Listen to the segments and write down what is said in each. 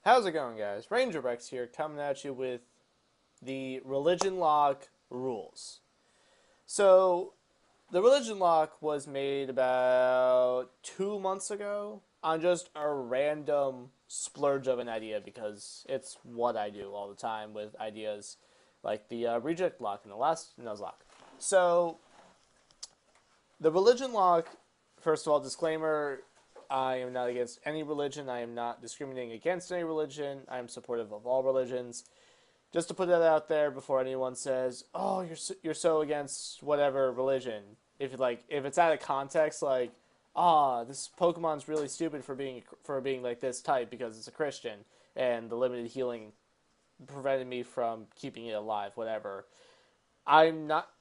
How's it going, guys? Ranger Rex here, coming at you with the ReligionLocke Rules. So, the ReligionLocke was made about 2 months ago on just a random splurge of an idea because it's what I do all the time with ideas like the reject lock and the last Nuzlocke. So, the ReligionLocke, first of all, disclaimer, I am not against any religion. I am not discriminating against any religion. I am supportive of all religions. Just to put that out there before anyone says, "Oh, you're so against whatever religion." If it's out of context, like, this Pokemon's really stupid for being like this type because it's a Christian and the limited healing prevented me from keeping it alive. Whatever. I'm not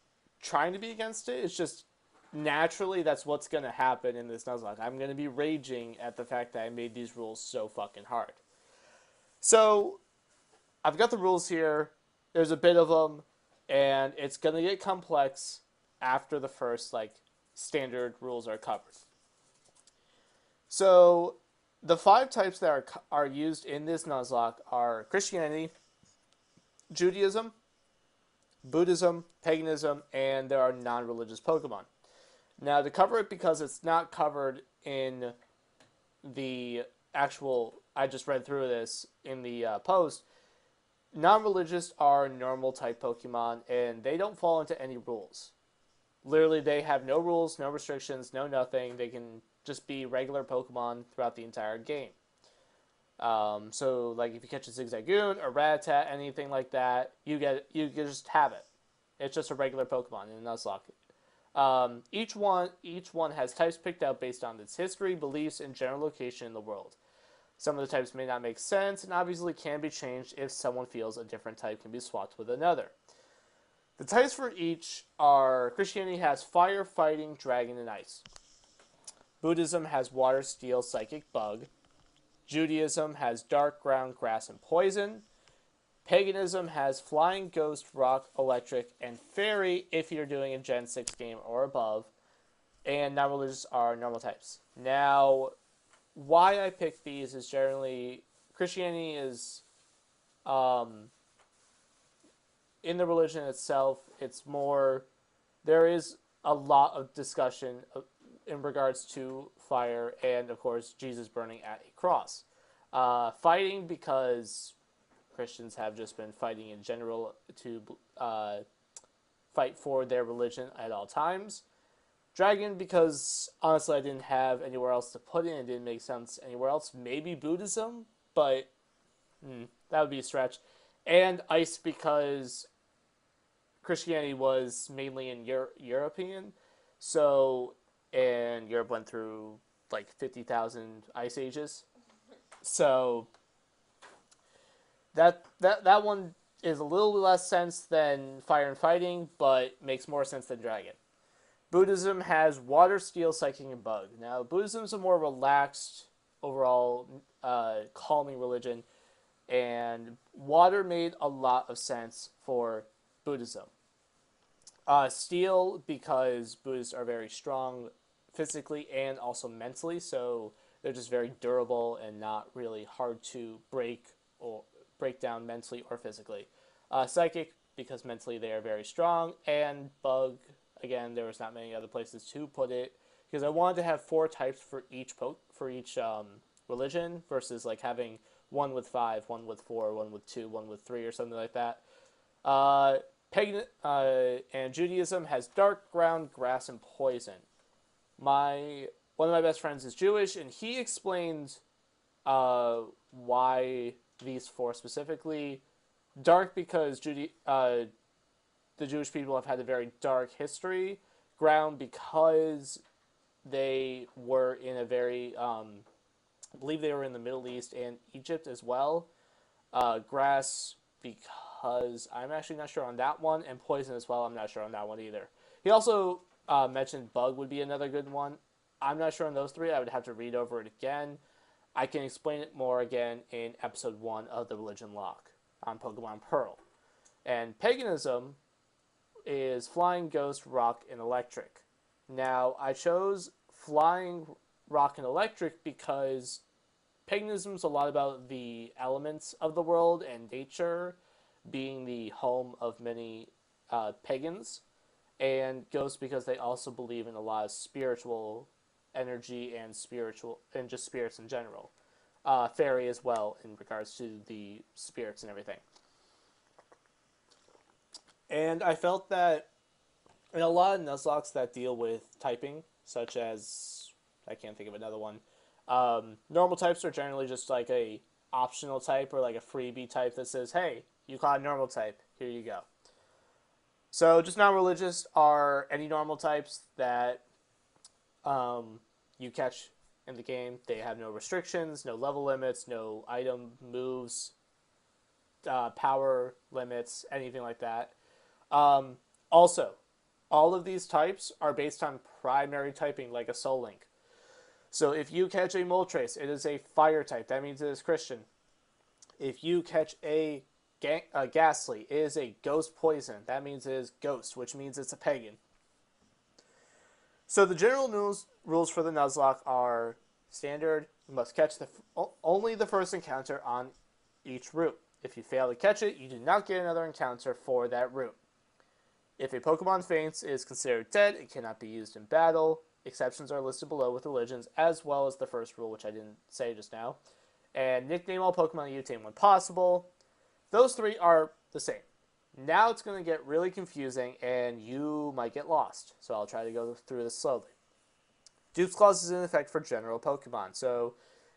trying to be against it. It's just naturally that's what's going to happen in this Nuzlocke. I'm going to be raging at the fact that I made these rules so fucking hard. So, I've got the rules here. There's a bit of them, and it's going to get complex after the first, standard rules are covered. So, the 5 types that are used in this Nuzlocke are Christianity, Judaism, Buddhism, paganism, and there are non-religious Pokemon. Now, to cover it, because it's not covered in the actual, I just read through this in the post, non-religious are normal type Pokemon, and they don't fall into any rules. Literally, they have no rules, no restrictions, no nothing. They can just be regular Pokemon throughout the entire game. So, if you catch a Zigzagoon, a Rattata, anything like that, you just have it. It's just a regular Pokemon in Nuzlocke. Each one has types picked out based on its history, beliefs, and general location in the world. Some of the types may not make sense and obviously can be changed if someone feels a different type can be swapped with another. The types for each are: Christianity has fire, fighting, dragon, and ice. Buddhism has water, steel, psychic, bug. Judaism has dark, ground, grass, and poison. Paganism has flying, ghost, rock, electric, and fairy if you're doing a Gen 6 game or above. And non-religious are normal types. Now, why I picked these is generally Christianity is, in the religion itself, it's more, there is a lot of discussion in regards to fire and, of course, Jesus burning at a cross. Fighting, because Christians have just been fighting in general to fight for their religion at all times. Dragon, because honestly I didn't have anywhere else to put it, and it didn't make sense anywhere else. Maybe Buddhism, but that would be a stretch. And ice, because Christianity was mainly in European, and Europe went through 50,000 ice ages. So that one is a little less sense than fire and fighting, but makes more sense than dragon. Buddhism has water, steel, psychic, and bug. Now, Buddhism is a more relaxed, overall, calming religion, and water made a lot of sense for Buddhism. Steel, because Buddhists are very strong physically and also mentally, so they're just very durable and not really hard to break down mentally or physically. Psychic, because mentally they are very strong, and bug, again, there was not many other places to put it, because I wanted to have 4 types for each religion versus having one with 5, one with 4, one with 2, one with 3, or something like that. Pagan and Judaism has dark, ground, grass, and poison. One of my best friends is Jewish, and he explained why these 4 specifically. Dark, because the Jewish people have had a very dark history. Ground, because they were in a very, I believe they were in the Middle East and Egypt as well. Grass, because I'm actually not sure on that one. And poison as well, I'm not sure on that one either. He also mentioned bug would be another good one. I'm not sure on those 3. I would have to read over it again. I can explain it more again in episode 1 of the ReligionLocke on Pokemon Pearl. And paganism is flying, ghost, rock, and electric. Now, I chose flying, rock, and electric because paganism is a lot about the elements of the world and nature being the home of many pagans, and ghosts because they also believe in a lot of spiritual energy and spiritual and just spirits in general. Fairy as well in regards to the spirits and everything. And I felt that in a lot of Nuzlockes that deal with typing, such as I can't think of another one, normal types are generally just like a optional type or like a freebie type that says, "Hey, you caught a normal type. Here you go." So just non-religious are any normal types that you catch in the game. They have no restrictions, no level limits, no item moves, power limits, anything like that. Also, all of these types are based on primary typing, like a Soul Link. So if you catch a Moltres, it is a fire type. That means it is Christian. If you catch a Ghastly, it is a ghost poison. That means it is ghost, which means it's a pagan. So the general rules for the Nuzlocke are standard. You must catch only the first encounter on each route. If you fail to catch it, you do not get another encounter for that route. If a Pokemon faints, it is considered dead. It cannot be used in battle. Exceptions are listed below with religions, as well as the first rule, which I didn't say just now. And nickname all Pokemon you tame when possible. Those three are the same. Now it's going to get really confusing, and you might get lost. So I'll try to go through this slowly. Duke's Clause is in effect for general Pokemon. So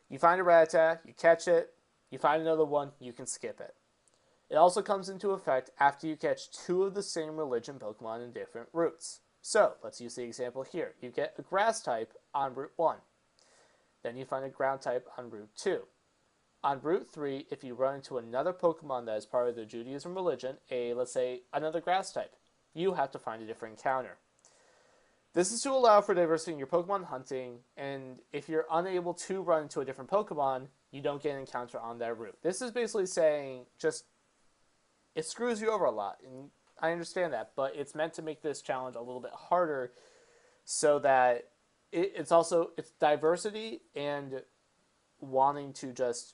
you find a Rattata, you catch it, you find another one, you can skip it. It also comes into effect after you catch two of the same religion Pokemon in different routes. So, let's use the example here. You get a Grass type on Route 1. Then you find a Ground type on Route 2. On Route 3, if you run into another Pokemon that is part of the Judaism religion, let's say, another Grass type, you have to find a different encounter. This is to allow for diversity in your Pokemon hunting, and if you're unable to run into a different Pokemon, you don't get an encounter on that route. This is basically saying just it screws you over a lot, and I understand that, but it's meant to make this challenge a little bit harder so that it's diversity and wanting to just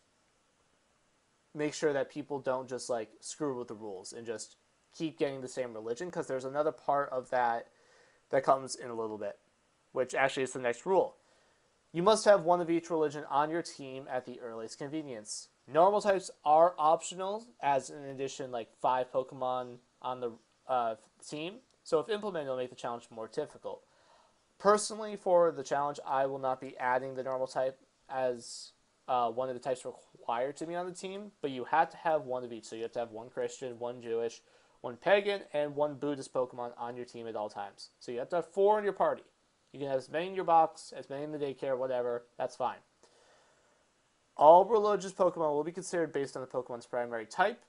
make sure that people don't just like screw with the rules and just keep getting the same religion, because there's another part of that comes in a little bit, which actually is the next rule. You must have one of each religion on your team at the earliest convenience. Normal types are optional, as in addition, like 5 Pokemon on the team. So if implemented, it'll make the challenge more difficult. Personally, for the challenge, I will not be adding the normal type as one of the types required to be on the team, but you have to have one of each. So you have to have one Christian, one Jewish, one pagan, and one Buddhist Pokemon on your team at all times. So you have to have 4 in your party. You can have as many in your box, as many in the daycare, whatever. That's fine. All religious Pokemon will be considered based on the Pokemon's primary type.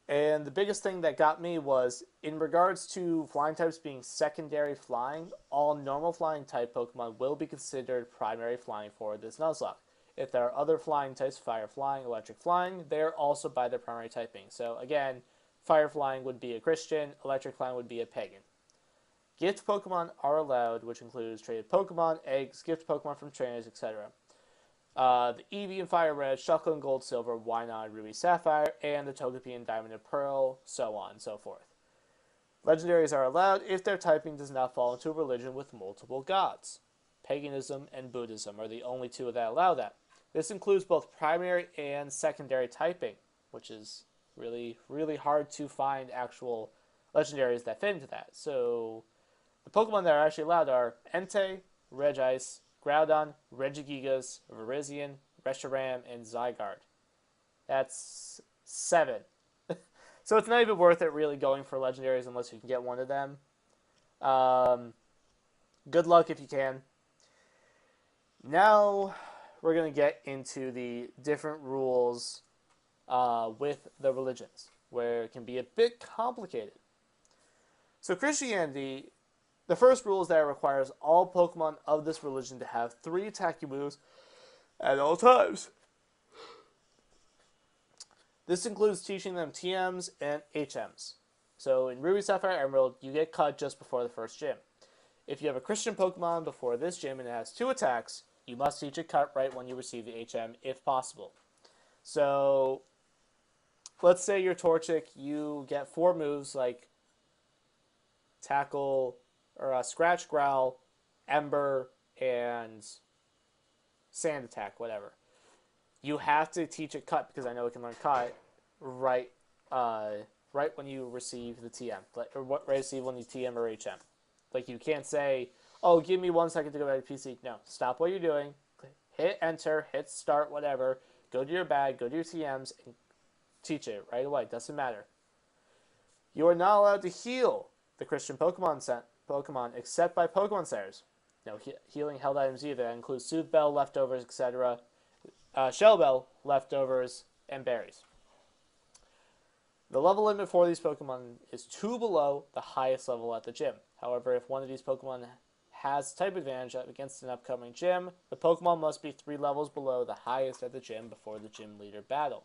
And the biggest thing that got me was, in regards to flying types being secondary flying, all normal flying type Pokemon will be considered primary flying for this Nuzlocke. If there are other flying types, fire flying, electric flying, they're also by their primary typing. So again, fire flying would be a Christian, electric flying would be a pagan. Gift Pokemon are allowed, which includes traded Pokemon, eggs, gift Pokemon from trainers, etc. The Eevee and Fire Red, Shuckle and Gold Silver, Wynonna, Ruby Sapphire, and the Togepi and Diamond and Pearl, so on and so forth. Legendaries are allowed if their typing does not fall into a religion with multiple gods. Paganism and Buddhism are the only two that allow that. This includes both primary and secondary typing, which is really, really hard to find actual legendaries that fit into that. So the Pokemon that are actually allowed are Entei, Regice, Groudon, Regigigas, Virizion, Reshiram, and Zygarde. That's 7. So it's not even worth it really going for legendaries unless you can get one of them. Good luck if you can. Now we're going to get into the different rules with the religions, where it can be a bit complicated. So Christianity, the first rule is that it requires all Pokemon of this religion to have 3 attacking moves at all times. This includes teaching them TMs and HMs. So in Ruby, Sapphire, Emerald, you get cut just before the first gym. If you have a Christian Pokemon before this gym and it has 2 attacks, You must teach it cut right when you receive the HM, if possible. So, let's say you're Torchic, you get 4 moves like Tackle, or Scratch, Growl, Ember, and Sand Attack, whatever. You have to teach it cut, because I know it can learn cut, right right when you receive the TM, or receive when you TM or HM. Like, you can't say, oh, give me 1 second to go back to PC. No, stop what you're doing, hit enter, hit start, whatever, go to your bag, go to your TMs, and teach it right away. Doesn't matter. You are not allowed to heal the Christian Pokemon except by Pokemon Centers. No healing held items either. That includes Soothe Bell, leftovers, etc., Shell Bell, leftovers, and berries. The level limit for these Pokemon is 2 below the highest level at the gym. However, if one of these Pokemon has type advantage against an upcoming gym, the Pokemon must be 3 levels below the highest at the gym before the gym leader battle.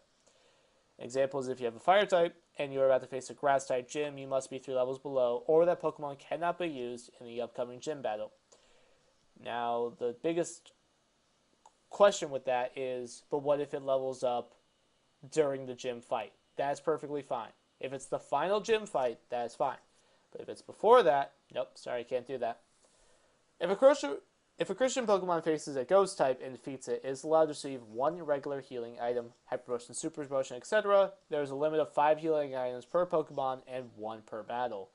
Example is if you have a fire type and you're about to face a grass type gym, you must be 3 levels below, or that Pokemon cannot be used in the upcoming gym battle. Now, the biggest question with that is, but what if it levels up during the gym fight? That's perfectly fine. If it's the final gym fight, that's fine. But if it's before that, nope, sorry, can't do that. If a Christian Pokemon faces a Ghost type and defeats it, it is allowed to receive 1 regular healing item, Hyper Potion, Super Potion, etc. There is a limit of 5 healing items per Pokemon and 1 per battle.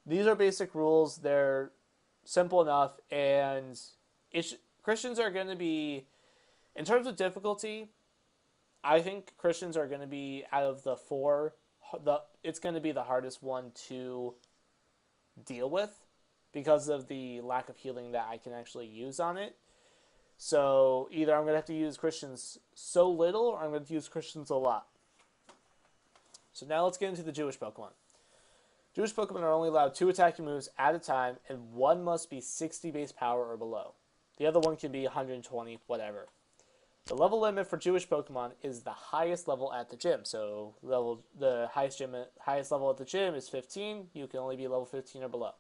These are basic rules. They're simple enough, and Christians are going to be, in terms of difficulty, I think Christians are going to be, out of the 4, it's going to be the hardest one to deal with because of the lack of healing that I can actually use on it. So either I'm going to have to use Christians so little, or I'm going to use Christians a lot. So now let's get into the Jewish Pokemon. Jewish Pokemon are only allowed 2 attacking moves at a time, and 1 must be 60 base power or below. The other one can be 120, whatever. The level limit for Jewish Pokemon is the highest level at the gym. So the highest level at the gym is 15. You can only be level 15 or below.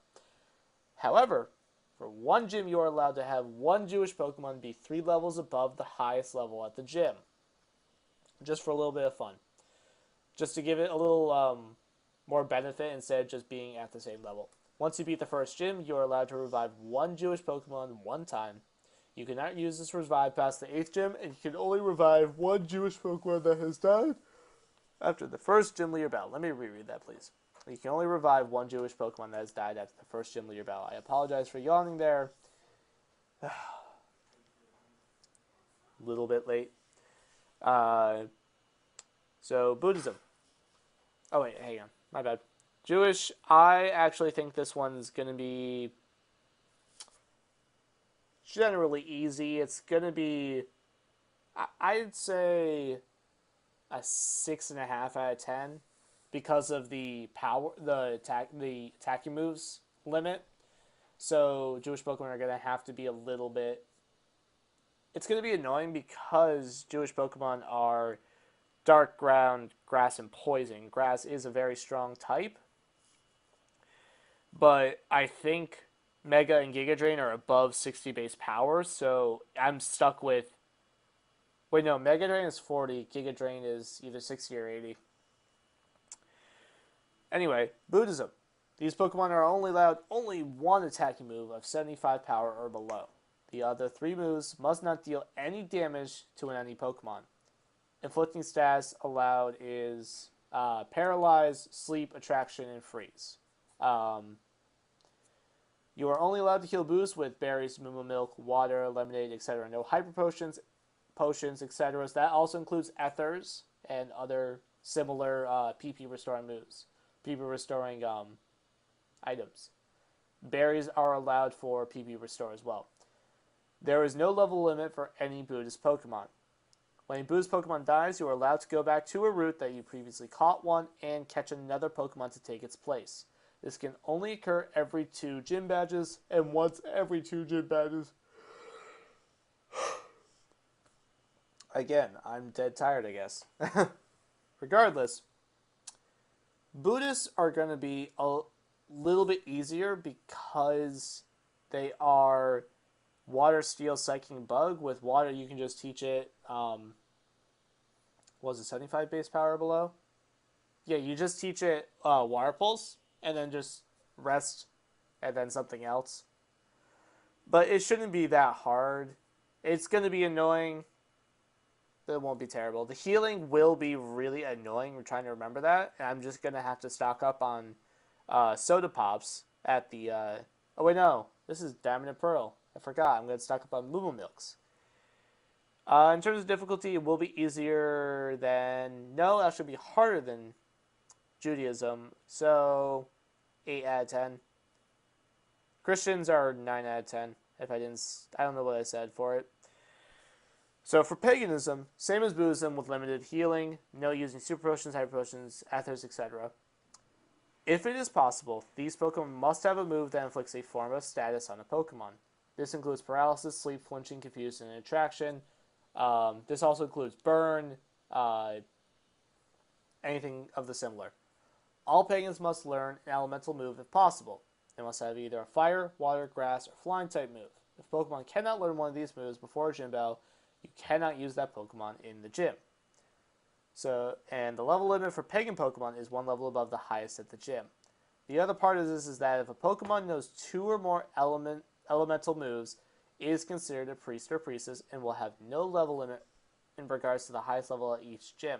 However, for one gym, you are allowed to have 1 Jewish Pokemon be 3 levels above the highest level at the gym. Just for a little bit of fun. Just to give it a little more benefit instead of just being at the same level. Once you beat the first gym, you are allowed to revive 1 Jewish Pokemon 1 time. You cannot use this revive past the 8th gym, and you can only revive 1 Jewish Pokemon that has died after the first gym leader battle. Let me reread that, please. You can only revive 1 Jewish Pokemon that has died after the first gym leader battle. I apologize for yawning there. A little bit late. So, Buddhism. Oh, wait, hang on. My bad. Jewish, I actually think this one's going to be generally easy. It's going to be, I'd say, a 6.5 out of 10 because of the power, the attacking moves limit. So Jewish Pokemon are going to have to be a little bit, it's going to be annoying because Jewish Pokemon are Dark Ground, Grass, and Poison. Grass is a very strong type, but I think Mega and Giga Drain are above 60 base power, so I'm stuck with... Wait, no, Mega Drain is 40, Giga Drain is either 60 or 80. Anyway, Buddhism. These Pokemon are only allowed 1 attacking move of 75 power or below. The other 3 moves must not deal any damage to an enemy Pokemon. Inflicting stats allowed is Paralyze, Sleep, Attraction, and Freeze. You are only allowed to heal boosts with berries, Moo Milk, water, lemonade, etc. No hyper potions, etc. That also includes ethers and other similar PP restoring moves, PP restoring items. Berries are allowed for PP restore as well. There is no level limit for any Buddhist Pokemon. When a Buddhist Pokemon dies, you are allowed to go back to a route that you previously caught one and catch another Pokemon to take its place. This can only occur every 2 gym badges, and once every 2 gym badges. Again, I'm dead tired, I guess. Regardless, Buddhists are going to be a little bit easier because they are Water, Steel, Psychic, Bug. With Water, you can just teach it, was it 75 base power below? Yeah, you just teach it Water Pulse, and then just rest, and then something else. But it shouldn't be that hard. It's going to be annoying. It won't be terrible. The healing will be really annoying. We're trying to remember that. And I'm just going to have to stock up on soda pops at the... oh, wait, no. This is Diamond and Pearl. I forgot. I'm going to stock up on Moo Milks. In terms of difficulty, it will be easier than... No, it actually be harder than Judaism. So, 8 out of 10. Christians are 9 out of 10. If I didn't... I don't know what I said for it. So for paganism, same as Buddhism with limited healing, no using super potions, hyper potions, ethers, etc. If it is possible, these Pokemon must have a move that inflicts a form of status on a Pokemon. This includes paralysis, sleep, flinching, confusion, and attraction. This also includes burn, anything of the similar. All pagans must learn an elemental move if possible. They must have either a fire, water, grass, or flying type move. If Pokemon cannot learn one of these moves before a gym battle, you cannot use that Pokemon in the gym. And the level limit for pagan Pokemon is one level above the highest at the gym. The other part of this is that if a Pokemon knows 2 or more elemental moves, it is considered a priest or priestess and will have no level limit in regards to the highest level at each gym.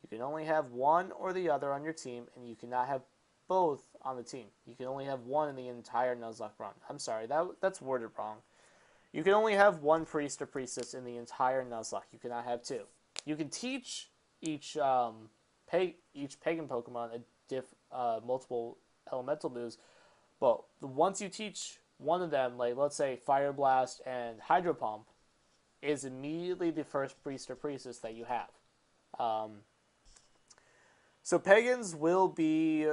You can only have one or the other on your team, and you cannot have both on the team. You can only have one in the entire Nuzlocke run. I'm sorry, that's worded wrong. You can only have one priest or priestess in the entire Nuzlocke. You cannot have 2. You can teach each pagan Pokemon multiple elemental moves, but once you teach one of them, like let's say Fire Blast and Hydro Pump, is immediately the first priest or priestess that you have. So pagans will be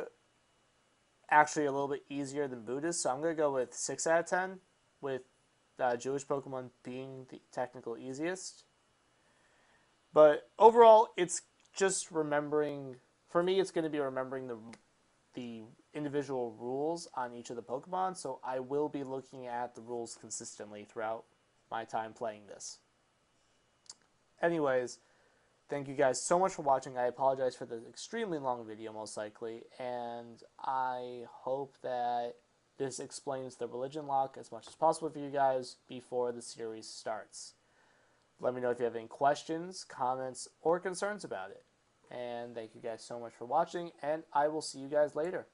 actually a little bit easier than Buddhists, so I'm going to go with 6 out of 10, with Jewish Pokemon being the technical easiest. But overall, it's just remembering... For me, it's going to be remembering the individual rules on each of the Pokemon, so I will be looking at the rules consistently throughout my time playing this. Anyways, thank you guys so much for watching. I apologize for the extremely long video, most likely, and I hope that this explains the religion lock as much as possible for you guys before the series starts. Let me know if you have any questions, comments, or concerns about it. And thank you guys so much for watching, and I will see you guys later.